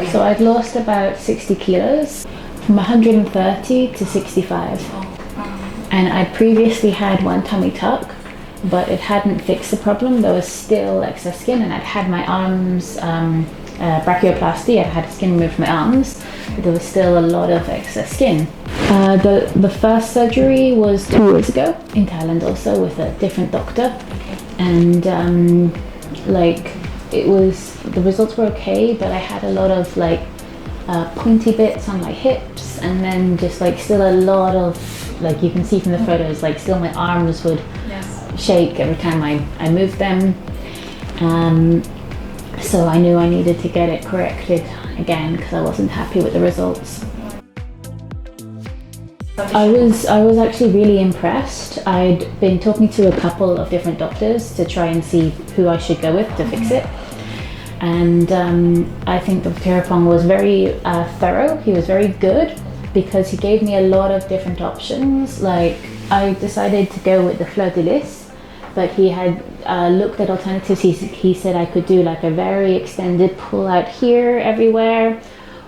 So I'd lost about 60 kilos, from 130 to 65. And I previously had one tummy tuck, but it hadn't fixed the problem. There was still excess skin, and I'd had my arms brachioplasty. I'd had skin removed from my arms, but there was still a lot of excess skin. The first surgery was 2 years ago in Thailand, also with a different doctor, and the results were okay, but I had a lot of pointy bits on my hips, and then just still a lot of, you can see from the photos, still my arms would shake every time I moved them. So I knew I needed to get it corrected again because I wasn't happy with the results. I was actually really impressed. I'd been talking to a couple of different doctors to try and see who I should go with to fix it. And I think Dr. Theerapong was very thorough. He was very good because he gave me a lot of different options. I decided to go with the Fleur-De-Lis, but he had looked at alternatives. He said I could do a very extended pull out here everywhere,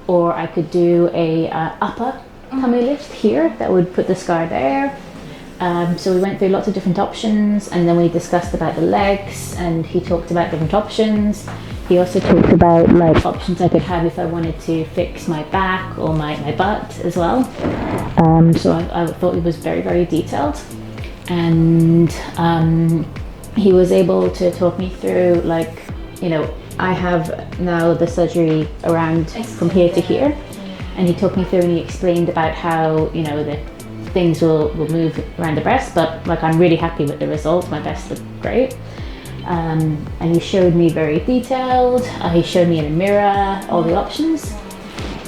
or I could do a upper tummy lift here that would put the scar there. So we went through lots of different options, and then we discussed about the legs, and he talked about different options. He also talked about options I could have if I wanted to fix my back or my butt as well. So I thought it was very, very detailed, and he was able to talk me through I have now the surgery around from here to here, and he talked me through and he explained about how the things will move around the breast, but I'm really happy with the results. My breasts look great. And he showed me very detailed. He showed me in a mirror all the options,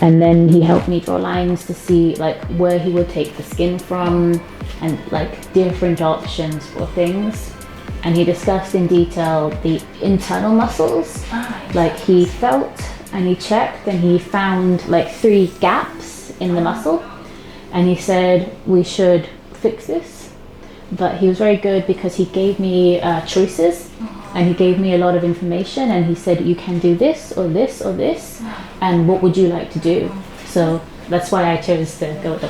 and then he helped me draw lines to see where he would take the skin from, and different options for things. And he discussed in detail the internal muscles. He felt and he checked, and he found 3 gaps in the muscle, and he said we should fix this. But he was very good because he gave me choices, and he gave me a lot of information, and he said you can do this or this or this, and what would you like to do? So that's why I chose to go with the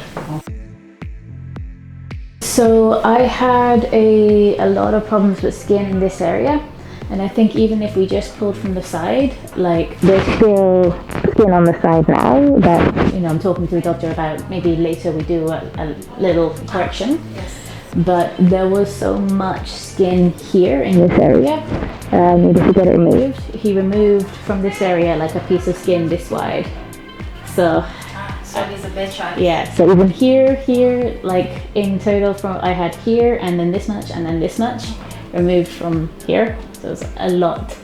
So I had a lot of problems with skin in this area, and I think even if we just pulled from the side, there's still skin on the side now that I'm talking to the doctor about. Maybe later we do a little correction. But there was so much skin here in this area. I needed to get it removed. He removed from this area a piece of skin this wide. So it's a bit shy. Yeah, so even here, in total I had here and then this much and then this much removed from here. So it's a lot.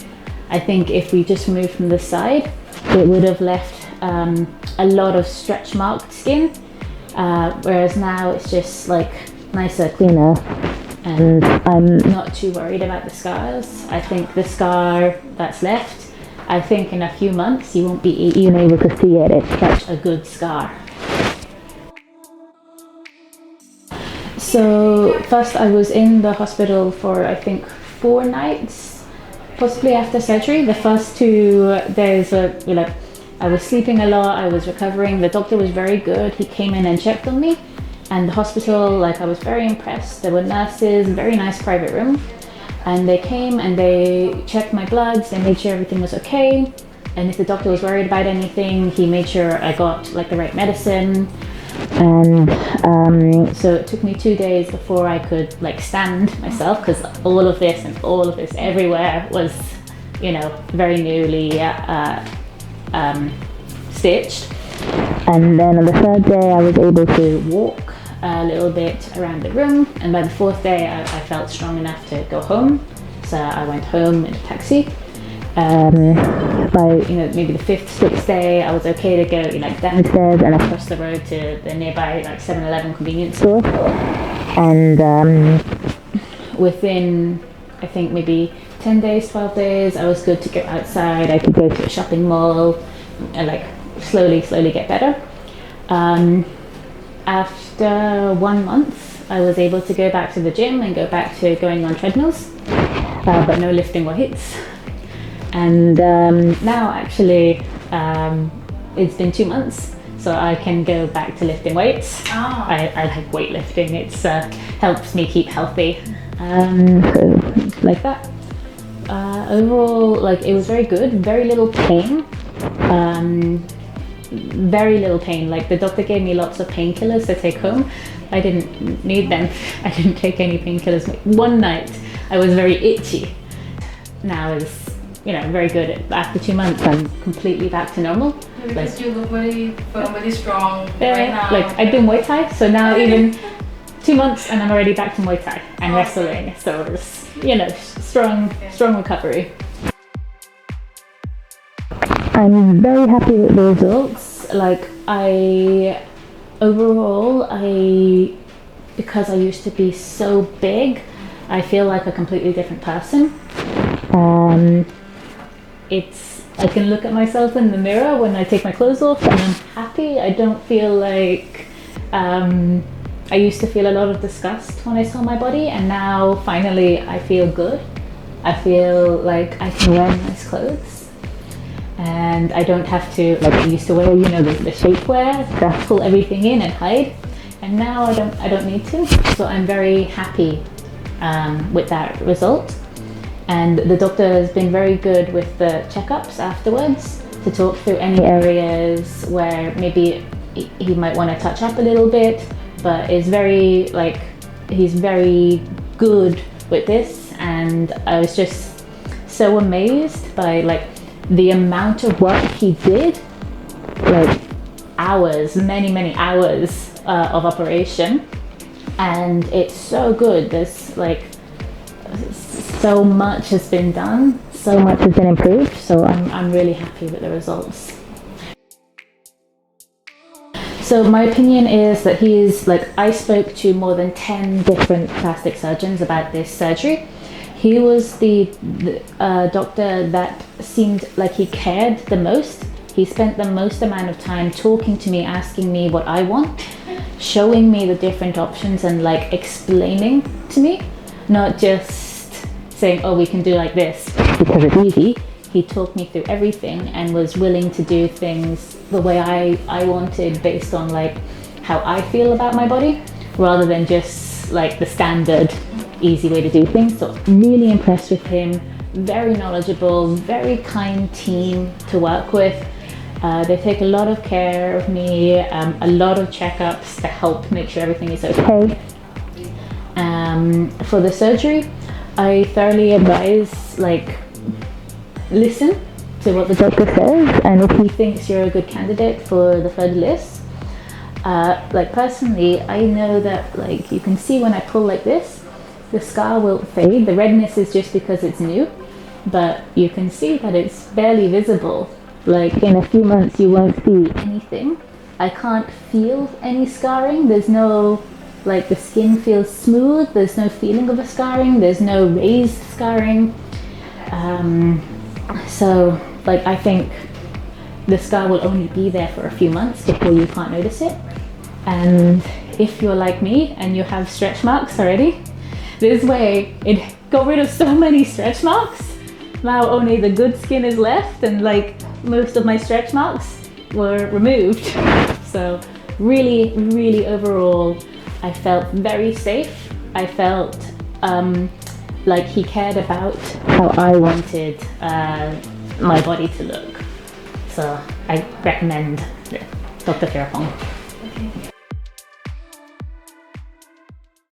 I think if we just removed from the side, it would have left a lot of stretch marked skin. Whereas now it's just nicer, cleaner, and I'm not too worried about the scars. I think the scar that's left, I think in a few months you won't be even able to see it. It's such a good scar. So first I was in the hospital for I think 4 nights, possibly after surgery. The first 2 days I was sleeping a lot, I was recovering. The doctor was very good. He came in and checked on me. And the hospital, I was very impressed. There were nurses, very nice private room. And they came and they checked my bloods, they made sure everything was okay. And if the doctor was worried about anything, he made sure I got the right medicine. And so it took me 2 days before I could stand myself, because all of this and all of this everywhere was, very newly stitched. And then on the 3rd day I was able to walk a little bit around the room, and by the 4th day I felt strong enough to go home, so I went home in a taxi. By maybe the 5th, 6th day I was okay to go downstairs and across the road to the nearby 7-Eleven convenience store, and within I think maybe 10 days, 12 days I was good to go outside. I could go to a shopping mall and slowly get better. After 1 month I was able to go back to the gym and go back to going on treadmills, but no lifting or hits. And now actually It's been 2 months, so I can go back to lifting weights. Oh. I like weightlifting. It's helps me keep healthy. So like that. Overall, like it was very good. Very little pain. Very little pain. Like the doctor gave me lots of painkillers to take home. I didn't need them. I didn't take any painkillers. One night I was very itchy. Now it's, you know, very good. After 2 months I'm completely back to normal. Yeah, because you look really firm, really strong right now. Like I do Muay Thai, so now even 2 months and I'm already back to Muay Thai and wrestling. So it's, you know, strong recovery. I'm very happy with the results. Like overall, because I used to be so big, I feel like a completely different person. I can look at myself in the mirror when I take my clothes off and I'm happy. I don't feel like, I used to feel a lot of disgust when I saw my body, and now finally I feel good. I feel like I can wear nice clothes. And I don't have to, like I used to wear, you know, the shapewear that pull everything in and hide. And now I don't need to. So I'm very happy with that result. And the doctor has been very good with the checkups afterwards to talk through any areas where maybe he might want to touch up a little bit, but is very, like, he's very good with this. And I was just so amazed by like the amount of work he did, like hours, many hours of operation, and it's so good. There's like so much has been done, so much has been improved, so I'm really happy with the results. So my opinion is that he is, like, I spoke to more than 10 different plastic surgeons about this surgery. He was the doctor that seemed like he cared the most. He spent the most amount of time talking to me, asking me what I want, showing me the different options and like explaining to me, not just saying, oh, we can do like this because it's easy. He talked me through everything and was willing to do things the way I wanted, based on like how I feel about my body, rather than just like the standard easy way to do things. So really impressed with him. Very knowledgeable, very kind team to work with. They take a lot of care of me, a lot of checkups to help make sure everything is okay. For the surgery, I thoroughly advise, like, listen to what the doctor says, and if he thinks you're a good candidate for the Fleur-De-Lis. Like personally, I know that, like, you can see when I pull like this, the scar will fade. The redness is just because it's new, but you can see that it's barely visible. Like in a few months you won't see anything. I can't feel any scarring. There's no, like, the skin feels smooth. There's no feeling of a scarring. There's no raised scarring. So, like, I think the scar will only be there for a few months before you can't notice it. And if you're like me and you have stretch marks already, this way it got rid of so many stretch marks. Now only the good skin is left, and like most of my stretch marks were removed. So really overall, I felt very safe. I felt like he cared about how I wanted my body to look. So I recommend Dr. Theerapong.